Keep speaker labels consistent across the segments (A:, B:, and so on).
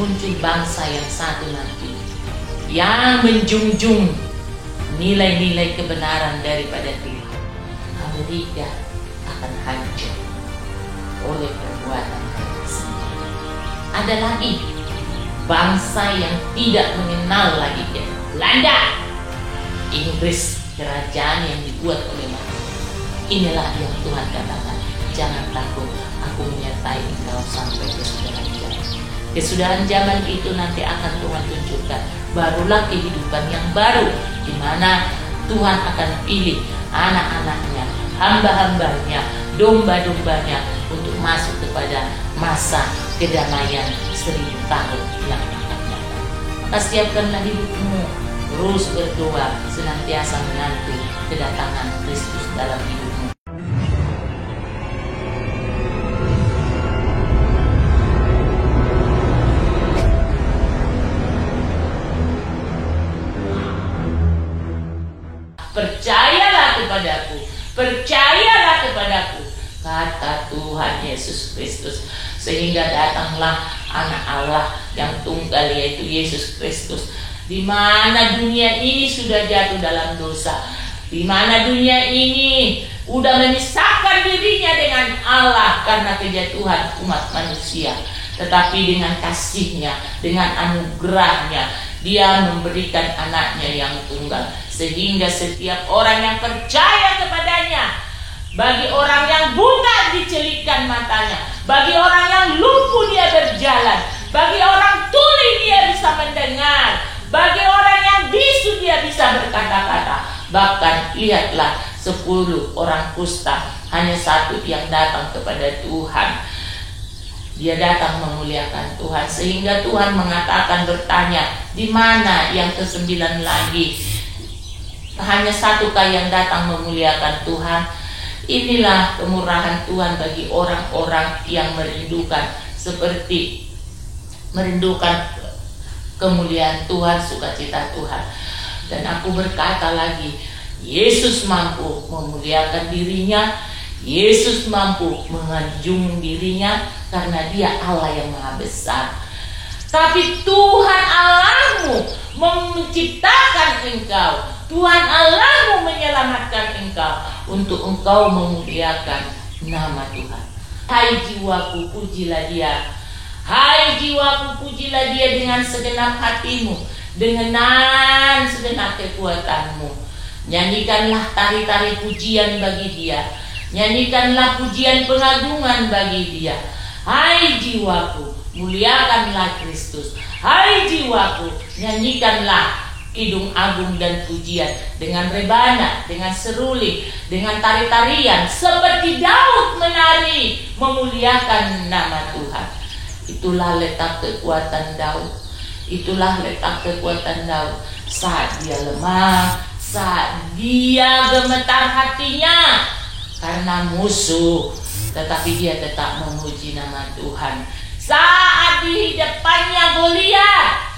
A: muncul bangsa yang satu nanti, yang menjunjung nilai-nilai kebenaran daripada Tuhan. Amerika akan hancur oleh perbuatan sendiri. Ada lagi bangsa yang tidak mengenal lagi dia. Belanda, Inggris, kerajaan yang dibuat oleh manusia. Inilah yang Tuhan katakan, jangan takut, aku menyertai engkau sampai kesudahan zaman. Kesudahan zaman itu nanti akan Tuhan tunjukkan. Barulah kehidupan yang baru, di mana Tuhan akan pilih anak-anaknya, hamba-hambanya, domba-dombanya untuk masuk kepada masa kedamaian 1000 tahun yang akan datang. Maka siapkanlah hidupmu, terus berdoa, senantiasa menanti kedatangan Kristus dalam hidupmu. Percayalah kepadaku, percayalah kepadaku, kata Tuhan Yesus Kristus. Sehingga datanglah anak Allah yang tunggal, yaitu Yesus Kristus. Di mana dunia ini sudah jatuh dalam dosa, di mana dunia ini sudah memisahkan dirinya dengan Allah karena kejatuhan umat manusia. Tetapi dengan kasih-Nya, dengan anugerah-Nya, Dia memberikan anaknya yang tunggal, sehingga setiap orang yang percaya kepadanya, bagi orang yang buta dicelikkan matanya, bagi orang yang lumpuh dia berjalan, bagi orang tuli dia bisa mendengar, bagi orang yang bisu dia bisa berkata-kata. Bahkan lihatlah 10 orang kusta, hanya satu yang datang kepada Tuhan. Dia datang memuliakan Tuhan, sehingga Tuhan mengatakan, bertanya, di mana yang ke-9 lagi? Hanya satukah yang datang memuliakan Tuhan? Inilah kemurahan Tuhan bagi orang-orang yang merindukan, seperti merindukan kemuliaan Tuhan, sukacita Tuhan. Dan aku berkata lagi, Yesus mampu memuliakan dirinya, Yesus mampu menganjung dirinya, karena Dia Allah yang Maha Besar. Tapi Tuhan Allahmu menciptakan engkau, Tuhan Allahmu menyelamatkan engkau, untuk engkau memuliakan nama Tuhan. Hai jiwaku, pujilah Dia. Hai jiwaku, pujilah Dia dengan segenap hatimu, dengan segenap kekuatanmu. Nyanyikanlah tari-tari pujian bagi Dia, nyanyikanlah pujian pengagungan bagi Dia. Hai jiwaku, muliakanlah Kristus. Hai jiwaku, nyanyikanlah kidung agung dan pujian dengan rebana, dengan seruling, dengan tari-tarian, seperti Daud menari memuliakan nama Tuhan. Itulah letak kekuatan Daud. Itulah letak kekuatan Daud. Saat dia lemah, saat dia gemetar hatinya karena musuh, tetapi dia tetap memuji nama Tuhan. Saat di depannya Goliat,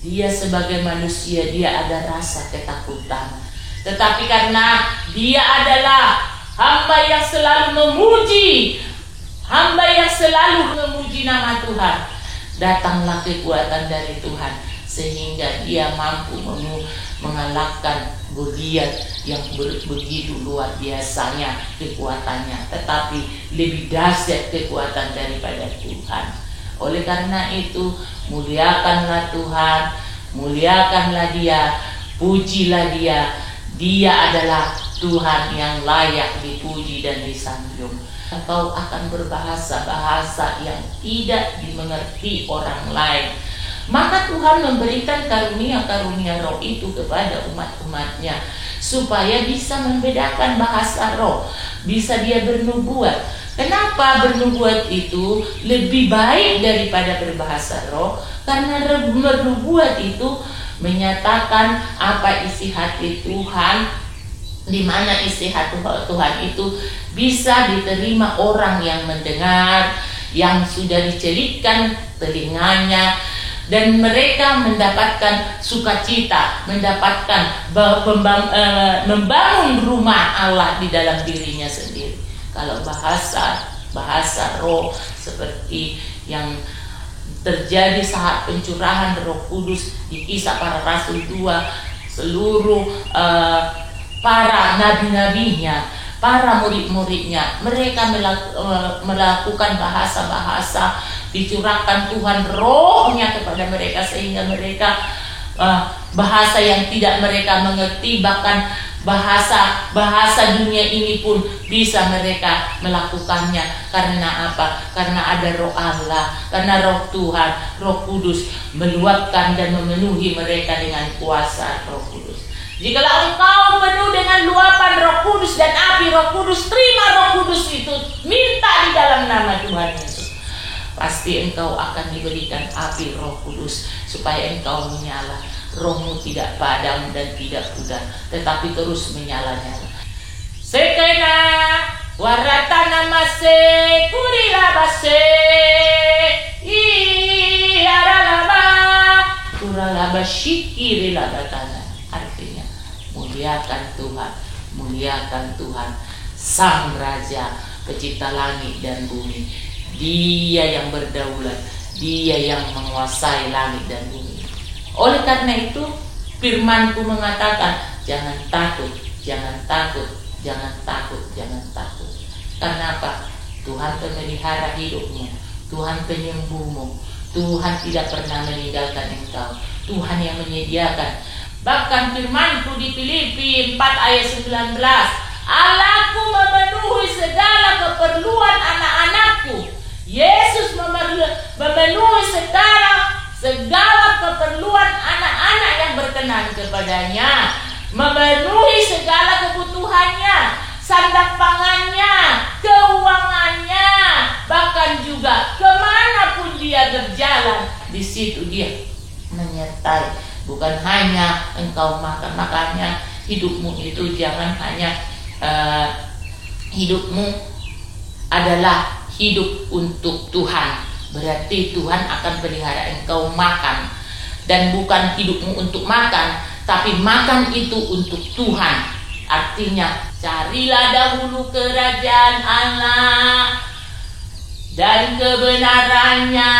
A: dia sebagai manusia, dia ada rasa ketakutan. Tetapi karena dia adalah hamba yang selalu memuji, hamba yang selalu memuji nama Tuhan, datanglah kekuatan dari Tuhan, sehingga dia mampu mengalahkan Goliat yang begitu luar biasanya kekuatannya, tetapi lebih dahsyat kekuatan daripada Tuhan. Oleh karena itu, muliakanlah Tuhan, muliakanlah Dia, pujilah Dia. Dia adalah Tuhan yang layak dipuji dan disanjung. Engkau akan berbahasa-bahasa yang tidak dimengerti orang lain. Maka Tuhan memberikan karunia-karunia roh itu kepada umat-umatnya, supaya bisa membedakan bahasa roh, bisa dia bernubuat. Kenapa bernubuat itu lebih baik daripada berbahasa roh? Karena bernubuat itu menyatakan apa isi hati Tuhan, di mana isi hati Tuhan itu bisa diterima orang yang mendengar, yang sudah dicelitkan telinganya, dan mereka mendapatkan sukacita, mendapatkan membangun rumah Allah di dalam dirinya sendiri. Kalau bahasa roh seperti yang terjadi saat pencurahan Roh Kudus di Kisah Para Rasul 2, seluruh para nabi-nabinya, para murid-muridnya, mereka melakukan bahasa-bahasa, dicurahkan Tuhan Roh-Nya kepada mereka sehingga mereka bahasa yang tidak mereka mengerti, bahkan bahasa dunia ini pun bisa mereka melakukannya. Karena apa? Karena ada Roh Allah, karena Roh Tuhan, Roh Kudus meluapkan dan memenuhi mereka dengan kuasa Roh Kudus. Jikalau engkau penuh dengan luapan Roh Kudus dan api Roh Kudus, terima Roh Kudus itu, minta di dalam nama Tuhan Yesus. Pasti engkau akan diberikan api Roh Kudus supaya engkau menyala. Rohmu tidak padam dan tidak pudar, tetapi terus menyala-nyala. Sekena waratana mase kurilabase iaralaba kuralaba shikirilabatana. Artinya muliakan Tuhan, muliakan Tuhan, Sang Raja Pencipta langit dan bumi. Dia yang berdaulat, Dia yang menguasai langit dan bumi. Oleh karena itu firman-Ku mengatakan, jangan takut, jangan takut, jangan takut, jangan takut. Karena apa? Tuhan pemelihara hidupmu, Tuhan penyembuhmu, Tuhan tidak pernah meninggalkan engkau, Tuhan yang menyediakan. Bahkan firman-Ku di Filipi 4 ayat 19, Allahku memenuhi segala keperluan anak-anakku. Yesus memenuhi segala keperluan anak-anak yang berkenan kepadanya, memenuhi segala kebutuhannya, sandang pangannya, keuangannya, bahkan juga kemanapun dia berjalan, di situ dia menyertai. Bukan hanya engkau makan, makanya hidupmu itu jangan hanya hidupmu adalah hidup untuk Tuhan. Berarti Tuhan akan pelihara engkau makan, dan bukan hidupmu untuk makan, tapi makan itu untuk Tuhan. Artinya carilah dahulu kerajaan Allah dan kebenarannya,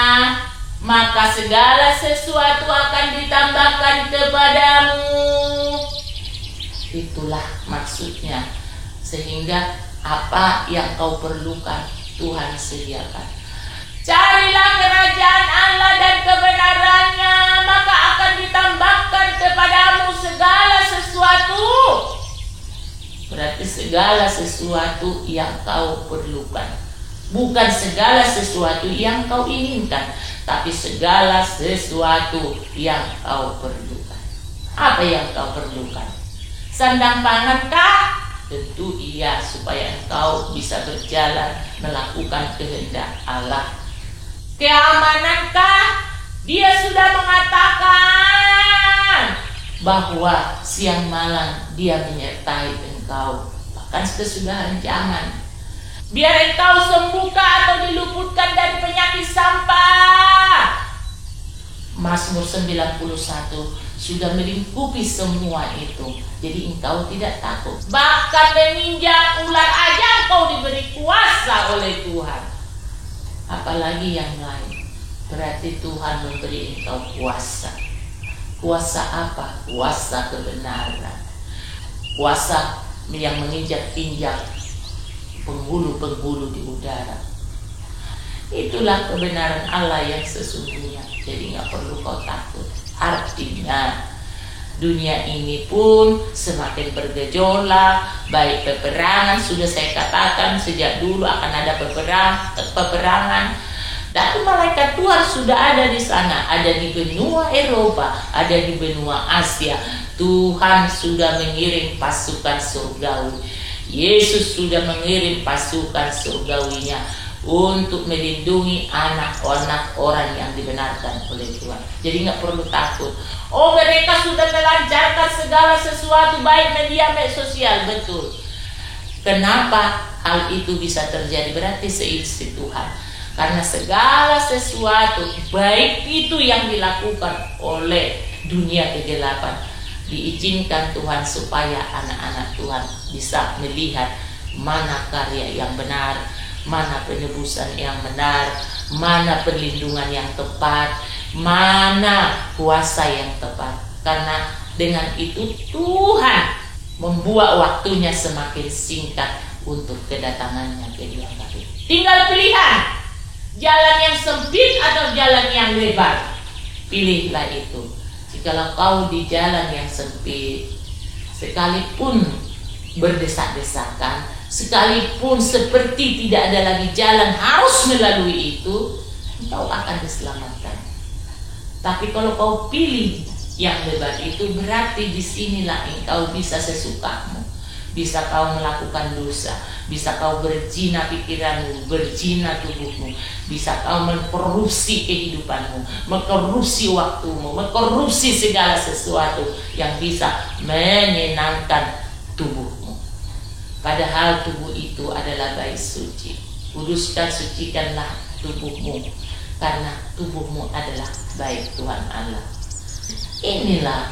A: maka segala sesuatu akan ditambahkan kepadamu. Itulah maksudnya. Sehingga apa yang kau perlukan Tuhan sediakan. Carilah kerajaan Allah dan kebenarannya, maka akan ditambahkan kepadamu segala sesuatu. Berarti segala sesuatu yang kau perlukan, bukan segala sesuatu yang kau inginkan, tapi segala sesuatu yang kau perlukan. Apa yang kau perlukan? Sandang pangankah? Tentu iya, supaya engkau bisa berjalan melakukan kehendak Allah. Keamanankah? Dia sudah mengatakan bahwa siang malam Dia menyertai engkau, bahkan kesudahan zaman. Biar engkau sembuhkah atau diluputkan dari penyakit sampah. Mazmur 91 sudah melingkupi semua itu. Jadi engkau tidak takut. Bahkan menginjak ular aja engkau diberi kuasa oleh Tuhan. Apalagi yang lain. Berarti Tuhan memberi engkau kuasa. Kuasa apa? Kuasa kebenaran. Kuasa yang menginjak-injak penghulu-penghulu di udara. Itulah kebenaran Allah yang sesungguhnya. Jadi gak perlu kau takut. Artinya dunia ini pun semakin bergejolak, baik peperangan, sudah saya katakan sejak dulu akan ada peperangan. Dan malaikat Tuhan sudah ada di sana, ada di benua Eropa, ada di benua Asia. Tuhan sudah mengirim pasukan surgawi. Yesus sudah mengirim pasukan surgawinya untuk melindungi anak-anak orang yang dibenarkan oleh Tuhan. Jadi nggak perlu takut. Oh, mereka sudah melancarkan segala sesuatu, baik media sosial, betul. Kenapa hal itu bisa terjadi? Berarti seizin Tuhan. Karena segala sesuatu, baik itu yang dilakukan oleh dunia kegelapan, diizinkan Tuhan supaya anak-anak Tuhan bisa melihat mana karya yang benar, mana penebusan yang benar, mana perlindungan yang tepat, mana kuasa yang tepat. Karena dengan itu Tuhan membuat waktunya semakin singkat untuk kedatangannya kedua kali. Tinggal pilihan, jalan yang sempit atau jalan yang lebar. Pilihlah itu. Jikalau kau di jalan yang sempit, sekalipun berdesak-desakan, sekalipun seperti tidak ada lagi jalan harus melalui itu, engkau akan diselamatkan. Tapi kalau kau pilih yang lebar itu, berarti disinilah engkau bisa sesukamu, bisa kau melakukan dosa, bisa kau berzina pikiranmu, berzina tubuhmu, bisa kau mengkorupsi kehidupanmu, mengkorupsi waktumu, mengkorupsi segala sesuatu yang bisa menyenangkan tubuhmu. Padahal tubuh itu adalah bait suci. Kuduskan, sucikanlah tubuhmu, karena tubuhmu adalah bait Tuhan Allah. Inilah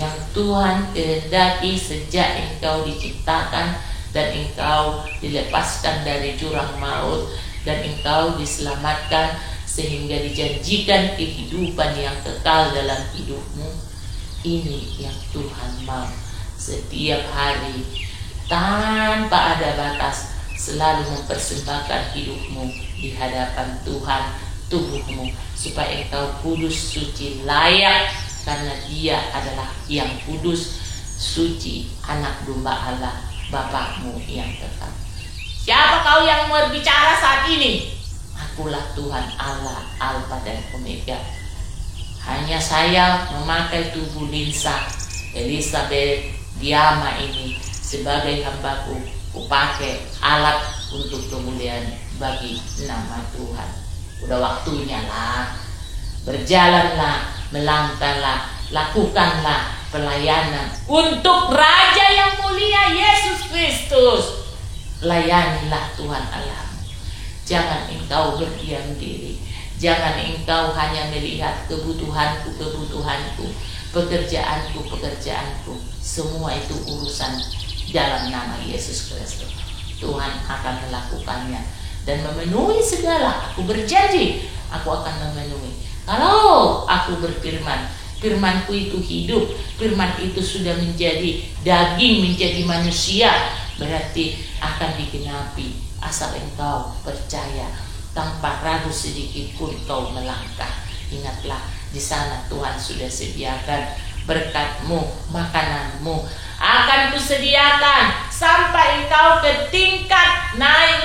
A: yang Tuhan kehendaki sejak engkau diciptakan dan engkau dilepaskan dari jurang maut dan engkau diselamatkan sehingga dijanjikan kehidupan yang kekal dalam hidupmu. Ini yang Tuhan mau. Setiap hari tanpa ada batas selalu mempersembahkan hidupmu di hadapan Tuhan, tubuhmu, supaya engkau kudus, suci, layak, karena Dia adalah yang kudus, suci, anak domba Allah, Bapakmu yang tetap. Siapa kau yang berbicara saat ini? Akulah Tuhan Allah, Alfa dan Omega. Hanya saya memakai tubuh Linsa Elizabeth Diama ini sebagai hambaku. Kupakai alat untuk kemuliaan bagi nama Tuhan. Udah waktunya lah. Berjalanlah, melangkahlah, lakukanlah pelayanan untuk Raja yang mulia Yesus Kristus. Layanilah Tuhan Allahmu. Jangan engkau berdiam diri. Jangan engkau hanya melihat kebutuhanku, pekerjaanku. Semua itu urusan dalam nama Yesus Kristus. Tuhan akan melakukannya dan memenuhi segala. Aku berjanji, aku akan memenuhi. Kalau aku berfirman, firmanku itu hidup, firman itu sudah menjadi daging, menjadi manusia, berarti akan digenapi asal engkau percaya tanpa ragu sedikit pun kau melangkah. Ingatlah, di sana Tuhan sudah sediakan berkatmu, makananmu akan kusediakan sampai engkau ke tingkat naik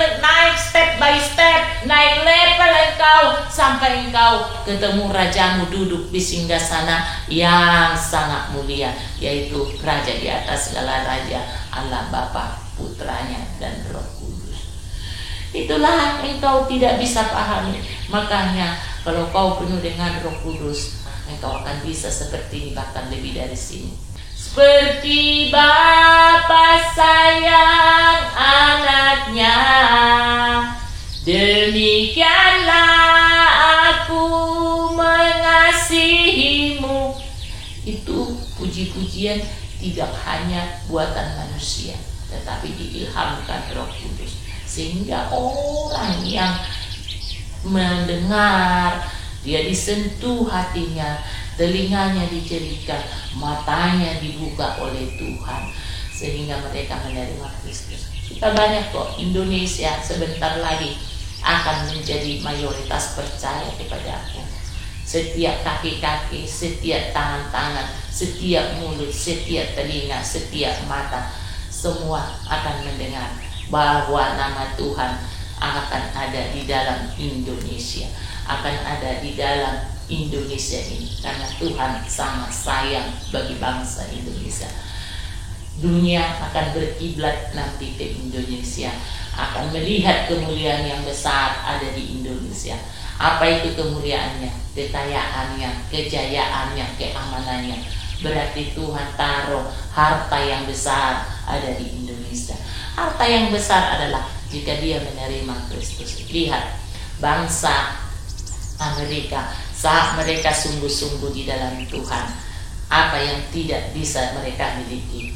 A: step by step, naik level engkau sampai engkau ketemu Rajamu duduk di singgasana yang sangat mulia, yaitu Raja di atas segala raja, Allah Bapa, Putranya dan Roh Kudus. Itulah engkau tidak bisa pahami. Makanya kalau kau penuh dengan Roh Kudus, engkau akan bisa seperti ini, bahkan lebih dari sini. Seperti Bapa sayang anaknya, demikianlah aku mengasihimu. Itu puji-pujian tidak hanya buatan manusia, tetapi diilhamkan Roh Kudus, sehingga orang yang mendengar, dia disentuh hatinya, telinganya dijadikan, matanya dibuka oleh Tuhan, sehingga mereka menerima Kristus. Kita banyak kok. Indonesia sebentar lagi akan menjadi mayoritas percaya kepada aku. Setiap kaki-kaki, setiap tangan-tangan, setiap mulut, setiap telinga, setiap mata, semua akan mendengar bahwa nama Tuhan akan ada di dalam Indonesia, akan ada di dalam Indonesia ini, karena Tuhan sangat sayang bagi bangsa Indonesia. Dunia akan berkiblat nanti ke Indonesia, akan melihat kemuliaan yang besar ada di Indonesia. Apa itu kemuliaannya? Kekayaannya, kejayaannya, keamanannya. Berarti Tuhan taruh harta yang besar ada di Indonesia. Harta yang besar adalah jika dia menerima Kristus. Lihat bangsa Amerika, saat mereka sungguh-sungguh di dalam Tuhan, apa yang tidak bisa mereka miliki?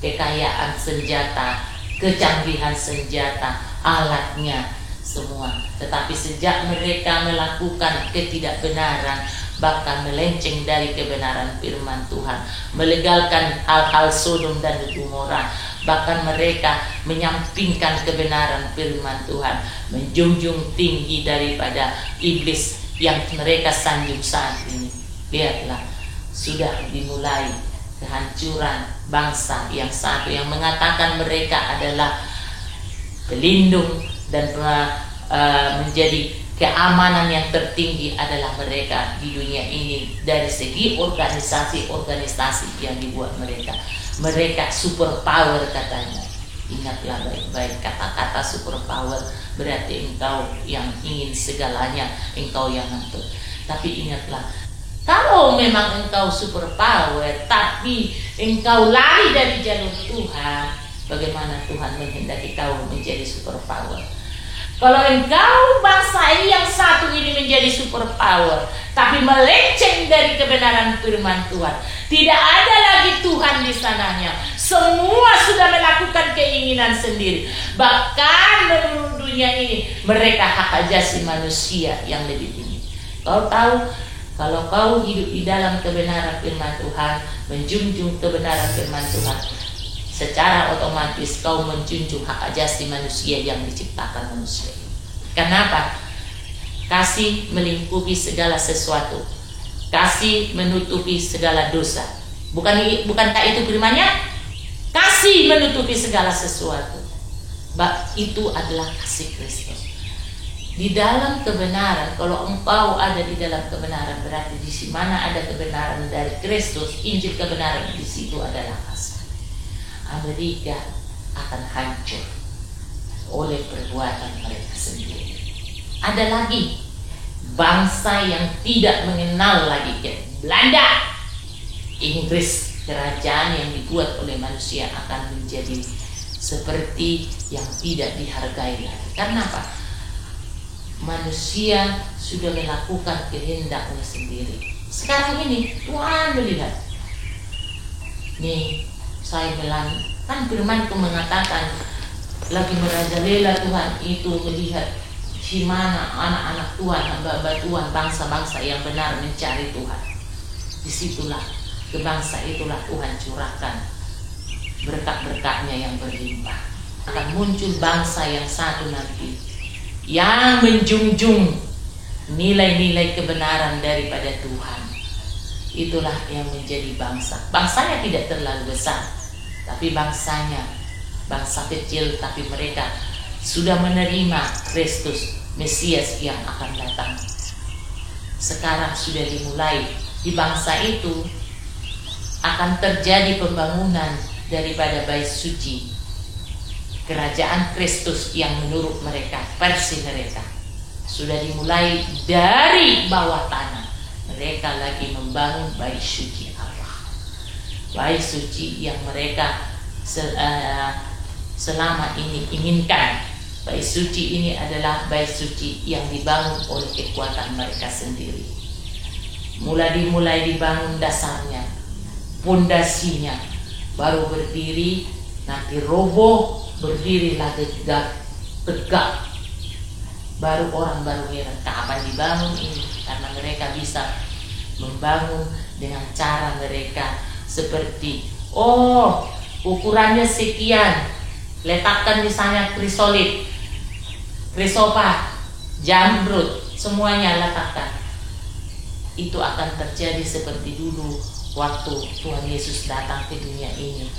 A: Kekayaan senjata, kecanggihan senjata, alatnya, semua. Tetapi sejak mereka melakukan ketidakbenaran, bahkan melenceng dari kebenaran firman Tuhan, melegalkan hal-hal Sodom dan Gomora, bahkan mereka menyampingkan kebenaran firman Tuhan, menjunjung tinggi daripada iblis yang mereka sanjung saat ini. Lihatlah, sudah dimulai kehancuran bangsa yang satu, yang mengatakan mereka adalah pelindung dan menjadi keamanan yang tertinggi adalah mereka di dunia ini dari segi organisasi-organisasi yang dibuat mereka. Mereka super power katanya. Ingatlah baik-baik, kata-kata super power berarti engkau yang ingin segalanya, engkau yang ngatur. Tapi ingatlah, kalau memang engkau super power tapi engkau lari dari jalur Tuhan, bagaimana Tuhan menghendaki kau menjadi super power? Kalau engkau bangsa ini yang satu ini menjadi super power, tapi melenceng dari kebenaran firman Tuhan, tidak ada lagi Tuhan di sananya. Semua sudah melakukan keinginan sendiri. Bahkan menurut dunia ini, mereka hak asasi manusia yang lebih tinggi. Kau tahu, kalau kau hidup di dalam kebenaran firman Tuhan, menjunjung kebenaran firman Tuhan, secara otomatis kau menjunjung hak asasi manusia yang diciptakan manusia. Kenapa? Kasih melingkupi segala sesuatu. Kasih menutupi segala dosa. Bukankah itu firman-Nya? Kasih menutupi segala sesuatu. Itu adalah kasih Kristus. Di dalam kebenaran, kalau engkau ada di dalam kebenaran, berarti di mana ada kebenaran dari Kristus, Injil kebenaran, di situ adalah kasih. Amerika akan hancur oleh perbuatan mereka sendiri. Ada lagi bangsa yang tidak mengenal lagi Belanda, Inggris, kerajaan yang dibuat oleh manusia akan menjadi seperti yang tidak dihargai lagi. Karena apa? Manusia sudah melakukan kehendaknya sendiri. Sekarang ini Tuhan melihat, nih saya bilang, kan firman-Ku mengatakan lagi merajalela Tuhan itu melihat di mana anak-anak Tuhan, hamba-hamba Tuhan, bangsa-bangsa yang benar mencari Tuhan. Disitulah ke bangsa itulah Tuhan curahkan berkat-berkatnya yang berlimpah. Akan muncul bangsa yang satu nanti yang menjunjung nilai-nilai kebenaran daripada Tuhan. Itulah yang menjadi bangsa. Bangsanya tidak terlalu besar, tapi bangsanya bangsa kecil, tapi mereka sudah menerima Kristus Mesias yang akan datang. Sekarang sudah dimulai di bangsa itu akan terjadi pembangunan daripada bait suci, kerajaan Kristus yang menurut mereka, versi mereka sudah dimulai dari bawah tanah. Mereka lagi membangun bait suci Allah, bait suci yang mereka selama ini inginkan. Bait suci ini adalah bait suci yang dibangun oleh kekuatan mereka sendiri. Mulai dibangun dasarnya, pondasinya, baru berdiri, nanti roboh, berdiri lagi tegak. Baru orang baru heran kapan dibangun ini, karena mereka bisa membangun dengan cara mereka seperti, oh ukurannya sekian, letakkan misalnya krisolit, krisopat, jamrut, semuanya letakkan. Itu akan terjadi seperti dulu waktu Tuhan Yesus datang ke dunia ini,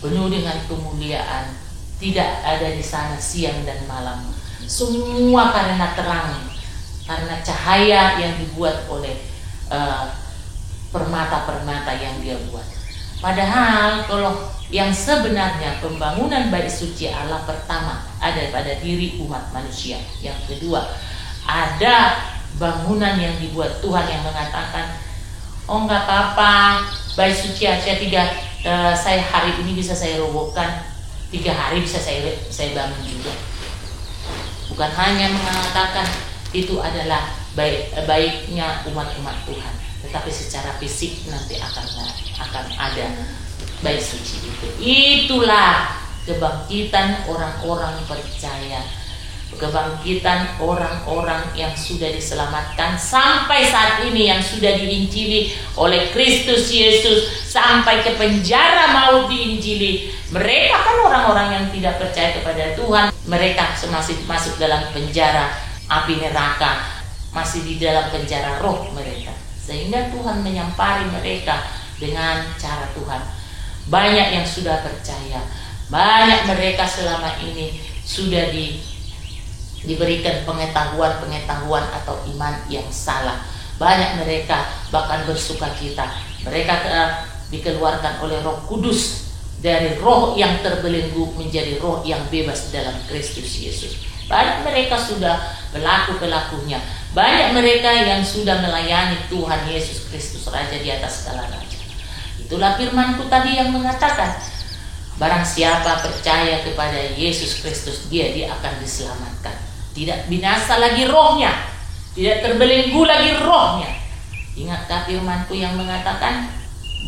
A: penuh dengan kemuliaan, tidak ada di sana siang dan malam, semua karena terang, karena cahaya yang dibuat oleh permata-permata yang Dia buat. Padahal kalau yang sebenarnya pembangunan bait suci Allah pertama ada pada diri umat manusia. Yang kedua, ada bangunan yang dibuat Tuhan yang mengatakan, oh nggak apa-apa, bait suci aja saya hari ini bisa saya robohkan, 3 hari bisa saya bangun juga. Bukan hanya mengatakan itu adalah baiknya umat-umat Tuhan, tetapi secara fisik nanti akan ada bait suci itu. Itulah kebangkitan orang-orang percaya kebangkitan orang-orang yang sudah diselamatkan sampai saat ini, yang sudah diinjili oleh Kristus Yesus sampai ke penjara mau diinjili. Mereka kan orang-orang yang tidak percaya kepada Tuhan, mereka masih masuk dalam penjara api neraka, masih di dalam penjara roh mereka, sehingga Tuhan menyampari mereka dengan cara Tuhan. Banyak yang sudah percaya, banyak mereka selama ini sudah diberikan pengetahuan atau iman yang salah. Banyak mereka bahkan bersukacita, mereka dikeluarkan oleh Roh Kudus dari roh yang terbelenggu menjadi roh yang bebas dalam Kristus Yesus. Banyak mereka sudah pelaku-pelakunya, banyak mereka yang sudah melayani Tuhan Yesus Kristus, Raja di atas segala raja. Itulah firman-Ku tadi yang mengatakan, barang siapa percaya kepada Yesus Kristus, dia akan diselamatkan. Tidak binasa lagi rohnya, tidak terbelenggu lagi rohnya. Ingatkah firman-Ku yang mengatakan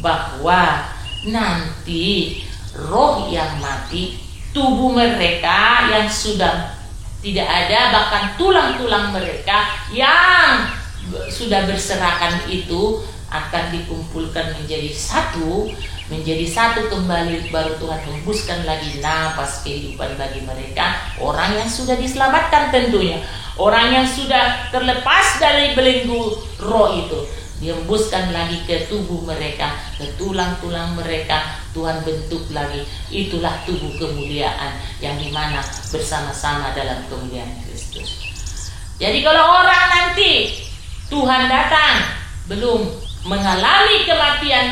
A: bahwa nanti roh yang mati, tubuh mereka yang sudah tidak ada, bahkan tulang-tulang mereka yang sudah berserakan itu akan dikumpulkan menjadi satu kembali, baru Tuhan hembuskan lagi napas kehidupan bagi mereka, orang yang sudah diselamatkan tentunya, orang yang sudah terlepas dari belenggu roh itu, dihembuskan lagi ke tubuh mereka, ke tulang-tulang mereka, Tuhan bentuk lagi. Itulah tubuh kemuliaan yang dimana bersama-sama dalam kemuliaan Kristus. Jadi kalau orang nanti Tuhan datang belum mengalami kematian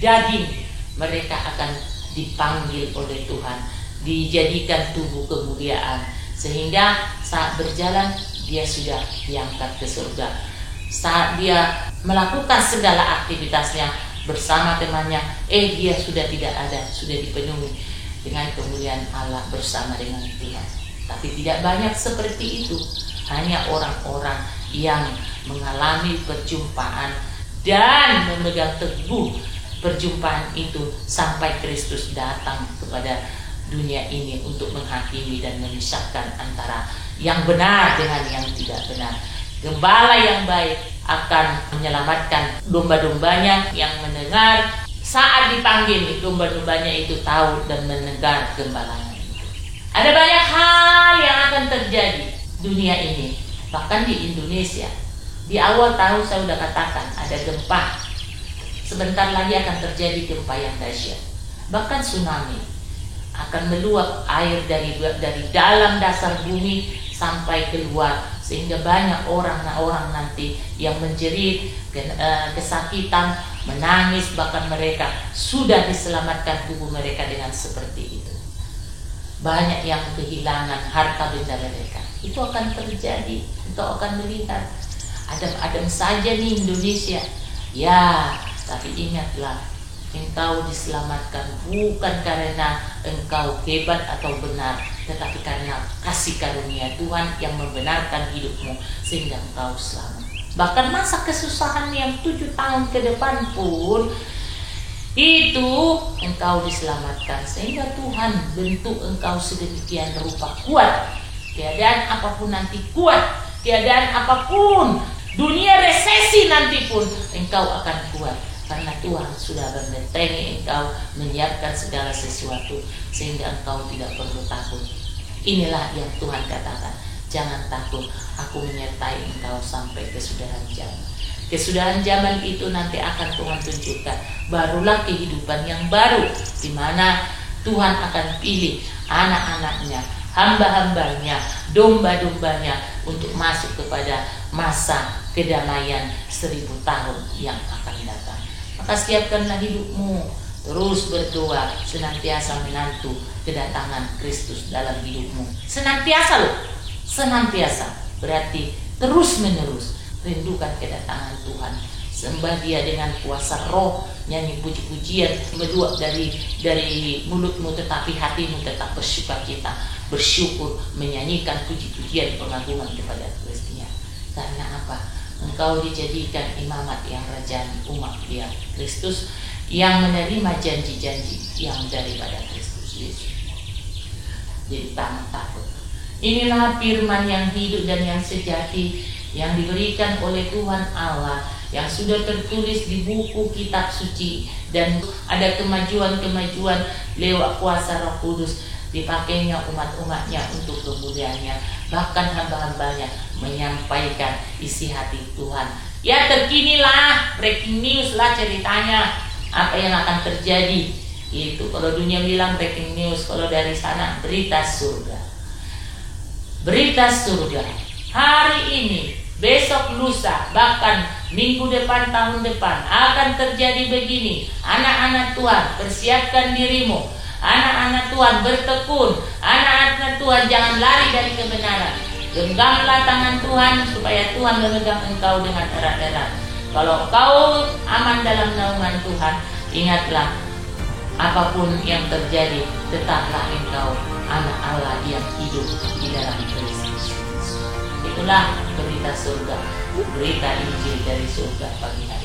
A: daging, mereka akan dipanggil oleh Tuhan, dijadikan tubuh kemuliaan, sehingga saat berjalan dia sudah diangkat ke surga. Saat dia melakukan segala aktivitasnya bersama temannya, dia sudah tidak ada, sudah dipenuhi dengan kemuliaan Allah bersama dengan Tuhan. Tapi tidak banyak seperti itu, hanya orang-orang yang mengalami perjumpaan dan memegang teguh perjumpaan itu sampai Kristus datang kepada dunia ini untuk menghakimi dan memisahkan antara yang benar dengan yang tidak benar. Gembala yang baik akan menyelamatkan domba-dombanya yang mendengar. Saat dipanggil, domba-dombanya itu tahu dan mendengar gembalanya itu. Ada banyak hal yang akan terjadi dunia ini, bahkan di Indonesia. Di awal tahun saya sudah katakan ada gempa. Sebentar lagi akan terjadi gempa yang dahsyat. Bahkan tsunami akan meluap air dari dalam dasar bumi sampai keluar, sehingga banyak orang nanti yang menjerit, kesakitan, menangis, bahkan mereka sudah diselamatkan tubuh mereka dengan seperti itu. Banyak yang kehilangan harta benda mereka. Itu akan terjadi. Engkau akan melihat adem-adem saja nih Indonesia. Ya, tapi ingatlah, engkau diselamatkan bukan karena engkau hebat atau benar, tetapi karena kasih karunia Tuhan yang membenarkan hidupmu sehingga engkau selamat. Bahkan masa kesusahan yang 7 tahun ke depan pun itu engkau diselamatkan, sehingga Tuhan bentuk engkau sedemikian rupa kuat. Keadaan apapun nanti kuat, keadaan apapun, dunia resesi nanti pun engkau akan kuat. Karena Tuhan sudah membentengi engkau, menyiapkan segala sesuatu, sehingga engkau tidak perlu takut. Inilah yang Tuhan katakan, jangan takut, aku menyertai engkau sampai kesudahan zaman. Kesudahan zaman itu nanti akan Tuhan tunjukkan. Barulah kehidupan yang baru, di mana Tuhan akan pilih anak-anaknya, hamba-hambanya, domba-dombanya untuk masuk kepada masa kedamaian 1000 tahun yang akan datang. Maka siapkanlah hidupmu, terus berdoa, senantiasa menanti kedatangan Kristus dalam hidupmu. Senantiasa loh, senantiasa berarti terus menerus rindukan kedatangan Tuhan. Sembah Dia dengan kuasa roh, nyanyi puji-pujian meluap dari mulutmu, tetapi hatimu tetap bersukacita, bersyukur, menyanyikan puji-pujian pengagungan kepada Kristus. Karena apa? Engkau dijadikan imamat yang rajani umat Dia Kristus, yang menerima janji-janji yang daripada Kristus Yesus. Jadi jangan takut, Inilah firman yang hidup dan yang sejati yang diberikan oleh Tuhan Allah, yang sudah tertulis di buku kitab suci, dan ada kemajuan-kemajuan lewat kuasa Roh Kudus dipakainya umat-umatnya untuk kemuliaannya. Bahkan hamba-hambanya menyampaikan isi hati Tuhan. Ya, terkinilah, breaking news lah ceritanya, apa yang akan terjadi. Itu kalau dunia bilang breaking news, kalau dari sana berita surga. Berita surga hari ini, besok, lusa, bahkan minggu depan, tahun depan akan terjadi begini. Anak-anak Tuhan, persiapkan dirimu. Anak-anak Tuhan, bertekun. Anak-anak Tuhan, jangan lari dari kebenaran. Genggamlah tangan Tuhan supaya Tuhan memegang engkau dengan erat-erat. Kalau kau aman dalam naungan Tuhan, ingatlah, apapun yang terjadi, tetaplah engkau anak Allah yang hidup di dalam Kristus. Itulah berita surga, berita Injil dari surga pagi hari.